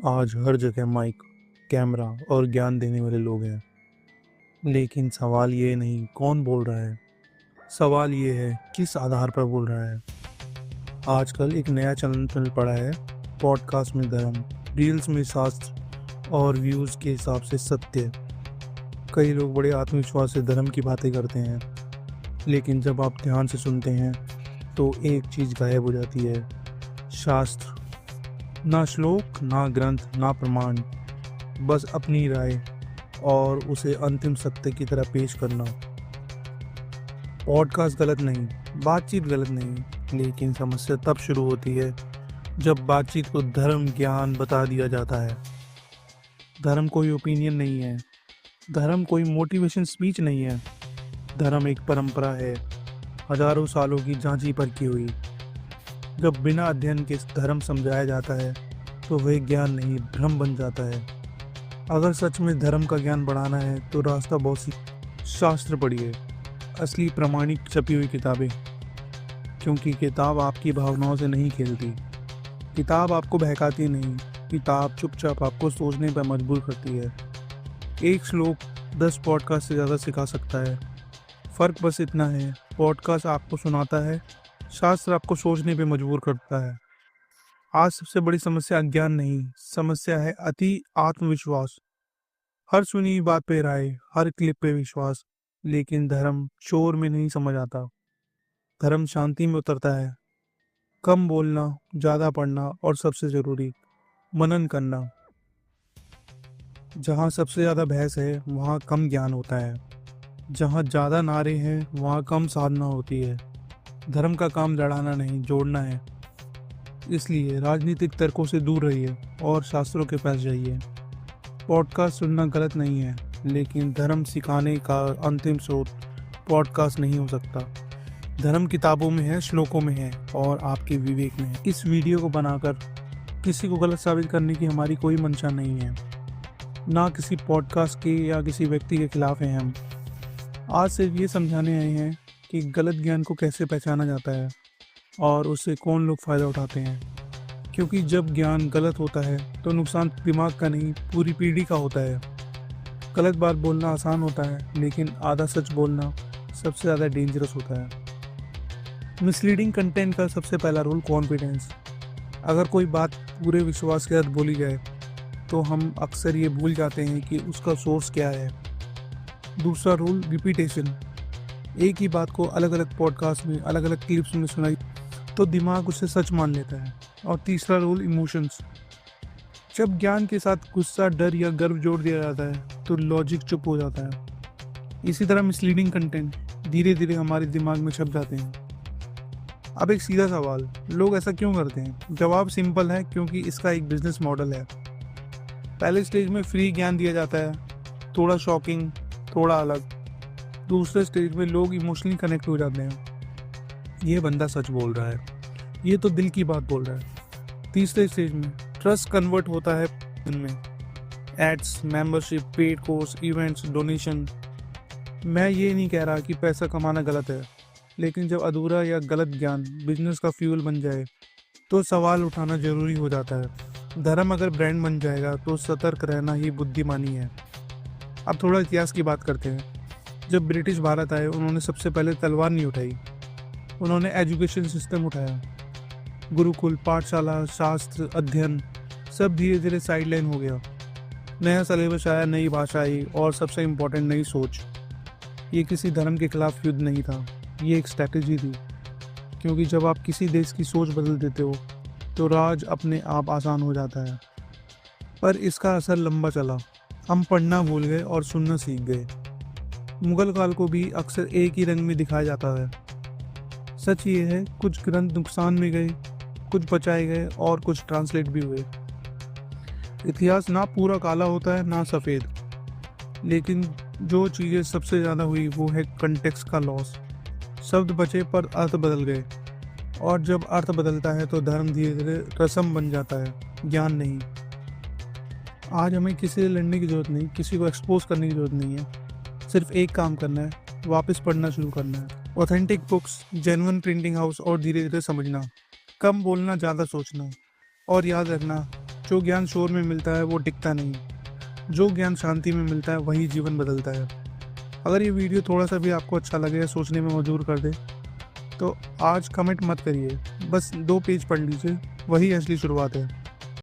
आज हर जगह mic, camera और ज्ञान देने वाले लोग हैं। लेकिन सवाल ये नहीं कौन बोल रहा है, सवाल ये है किस आधार पर बोल रहा है। आजकल एक नया चलन चल पड़ा है, पॉडकास्ट में धर्म, रील्स में शास्त्र और व्यूज़ के हिसाब से सत्य। कई लोग बड़े आत्मविश्वास से धर्म की बातें करते हैं, लेकिन जब आप ध्यान से सुनते हैं तो एक चीज़ गायब हो जाती है, शास्त्र। ना श्लोक, ना ग्रंथ, ना प्रमाण, बस अपनी राय और उसे अंतिम सत्य की तरह पेश करना। पॉडकास्ट गलत नहीं, बातचीत गलत नहीं, लेकिन समस्या तब शुरू होती है जब बातचीत को धर्म ज्ञान बता दिया जाता है। धर्म कोई ओपिनियन नहीं है, धर्म कोई मोटिवेशन स्पीच नहीं है। धर्म एक परंपरा है, हजारों सालों की जांची परखी हुई। जब बिना अध्ययन के धर्म समझाया जाता है तो वह ज्ञान नहीं, भ्रम बन जाता है। अगर सच में धर्म का ज्ञान बढ़ाना है तो रास्ता बहुत सी शास्त्र पढ़िए, असली प्रमाणिक छपी हुई किताबें, क्योंकि किताब आपकी भावनाओं से नहीं खेलती, किताब आपको बहकाती नहीं, किताब चुपचाप आपको सोचने पर मजबूर करती है। एक श्लोक 10 पॉडकास्ट से ज़्यादा सिखा सकता है। फ़र्क बस इतना है, पॉडकास्ट आपको सुनाता है, शास्त्र आपको सोचने पे मजबूर करता है। आज सबसे बड़ी समस्या अज्ञान नहीं, समस्या है अति आत्मविश्वास। हर सुनी बात पे राय, हर क्लिप पे विश्वास। लेकिन धर्म शोर में नहीं समझ आता, धर्म शांति में उतरता है। कम बोलना, ज्यादा पढ़ना और सबसे जरूरी मनन करना। जहाँ सबसे ज्यादा बहस है वहाँ कम ज्ञान होता है, जहाँ ज्यादा नारे हैं वहाँ कम साधना होती है। धर्म का काम लड़ाना नहीं, जोड़ना है। इसलिए राजनीतिक तर्कों से दूर रहिए और शास्त्रों के पास जाइए। पॉडकास्ट सुनना गलत नहीं है, लेकिन धर्म सिखाने का अंतिम स्रोत पॉडकास्ट नहीं हो सकता। धर्म किताबों में है, श्लोकों में है और आपके विवेक में है। इस वीडियो को बनाकर किसी को गलत साबित करने की हमारी कोई मंशा नहीं है, ना किसी पॉडकास्ट के या किसी व्यक्ति के खिलाफ हैं हम। आज सिर्फ ये समझाने आए हैं कि गलत ज्ञान को कैसे पहचाना जाता है और उससे कौन लोग फ़ायदा उठाते हैं। क्योंकि जब ज्ञान गलत होता है तो नुकसान दिमाग का नहीं, पूरी पीढ़ी का होता है। गलत बात बोलना आसान होता है, लेकिन आधा सच बोलना सबसे ज़्यादा डेंजरस होता है। मिसलीडिंग कंटेंट का सबसे पहला रूल कॉन्फिडेंस। अगर कोई बात पूरे विश्वास के साथ बोली जाए तो हम अक्सर ये भूल जाते हैं कि उसका सोर्स क्या है। दूसरा रूल रिपीटेशन। एक ही बात को अलग अलग पॉडकास्ट में, अलग अलग क्लिप्स में सुनाई तो दिमाग उसे सच मान लेता है। और तीसरा रूल इमोशंस। जब ज्ञान के साथ गुस्सा, डर या गर्व जोड़ दिया जाता है तो लॉजिक चुप हो जाता है। इसी तरह मिसलीडिंग कंटेंट धीरे धीरे हमारे दिमाग में छप जाते हैं। अब एक सीधा सवाल, लोग ऐसा क्यों करते हैं? जवाब सिंपल है, क्योंकि इसका एक बिजनेस मॉडल है। पहले स्टेज में फ्री ज्ञान दिया जाता है, थोड़ा शॉकिंग, थोड़ा अलग। दूसरे स्टेज में लोग इमोशनली कनेक्ट हो जाते हैं, ये बंदा सच बोल रहा है, ये तो दिल की बात बोल रहा है। तीसरे स्टेज में ट्रस्ट कन्वर्ट होता है इनमें। Ads, membership, paid course, events, donation. मैं ये नहीं कह रहा कि पैसा कमाना गलत है, लेकिन जब अधूरा या गलत ज्ञान बिजनेस का फ्यूल बन जाए तो सवाल उठाना जरूरी हो जाता है। धर्म अगर ब्रांड बन जाएगा तो सतर्क रहना ही बुद्धिमानी है। अब थोड़ा इतिहास की बात करते हैं। जब ब्रिटिश भारत आए उन्होंने सबसे पहले तलवार नहीं उठाई, उन्होंने एजुकेशन सिस्टम उठाया। गुरुकुल, पाठशाला, शास्त्र, अध्ययन सब धीरे धीरे साइडलाइन हो गया। नया सिलेबस आया, नई भाषा आई और सबसे इम्पोर्टेंट नई सोच। ये किसी धर्म के खिलाफ युद्ध नहीं था, ये एक स्ट्रैटेजी थी। क्योंकि जब आप किसी देश की सोच बदल देते हो तो राज अपने आप आसान हो जाता है। पर इसका असर लंबा चला। हम पढ़ना भूल गए और सुनना सीख गए। मुगल काल को भी अक्सर एक ही रंग में दिखाया जाता है। सच ये है, कुछ ग्रंथ नुकसान में गए, कुछ बचाए गए और कुछ ट्रांसलेट भी हुए। इतिहास ना पूरा काला होता है ना सफ़ेद, लेकिन जो चीज़ें सबसे ज़्यादा हुई वो है कंटेक्स्ट का लॉस। शब्द बचे पर अर्थ बदल गए, और जब अर्थ बदलता है तो धर्म धीरे धीरे रस्म बन जाता है, ज्ञान नहीं। आज हमें किसी से लड़ने की ज़रूरत नहीं, किसी को एक्सपोज करने की ज़रूरत नहीं है। सिर्फ एक काम करना है, वापस पढ़ना शुरू करना है। Authentic books, genuine printing house और धीरे धीरे समझना। कम बोलना, ज़्यादा सोचना। और याद रखना, जो ज्ञान शोर में मिलता है वो टिकता नहीं, जो ज्ञान शांति में मिलता है वही जीवन बदलता है। अगर ये वीडियो थोड़ा सा भी आपको अच्छा लगे या सोचने में मजबूर कर दे तो आज कमेंट मत करिए, बस 2 पेज पढ़ लीजिए, वही असली शुरुआत है।